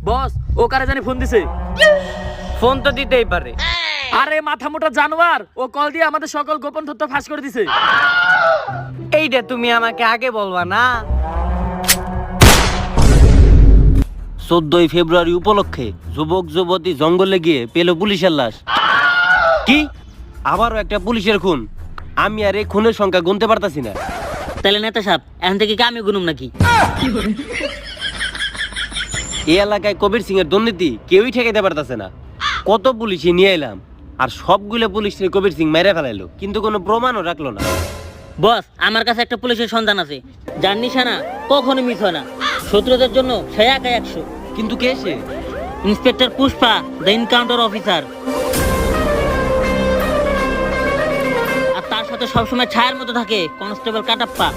বস ও কারে জানি ফোন দিছে। ফোন তো দিতেই পারে। আরে মাথা মোটা জানোয়ার, ও কল দিয়ে আমাদের সকল গোপন তথ্য ফাঁস করে দিছে। এইটা তুমি আমাকে আগে বলবা না? 14ই ফেব্রুয়ারি উপলক্ষে যুবক যুবতী জঙ্গলে গিয়ে পেল পুলিশের লাশ। কি আবারও একটা পুলিশের খুন? আমি আর এই খুনের সংখ্যা গুনতে পারতাছি না। তাহলে নেতা সাহেব এখন থেকে কি আমি গুনুম নাকি? এই এলাকায় কবির সিং এর দুর্নীতি কেউই ঠেকাইতে পারতাছে না। কত পুলিশই নিয়ে এলাম, আর সবগুলো পুলিশ কবির সিং মেরে ফেলাইলো, কিন্তু কোনো প্রমাণও রাখলো না। বস আমার কাছে একটা পুলিশের সন্ধান আছে, যার নিশানা কখনো মিস হয় না। শত্রুদের জন্য সে একাই 100। কিন্তু কে সে? Inspector Pushpa, the encounter officer. আর তার সাথে সবসময় ছায়ার মতো থাকে কনস্টেবল কাটাপ্পা।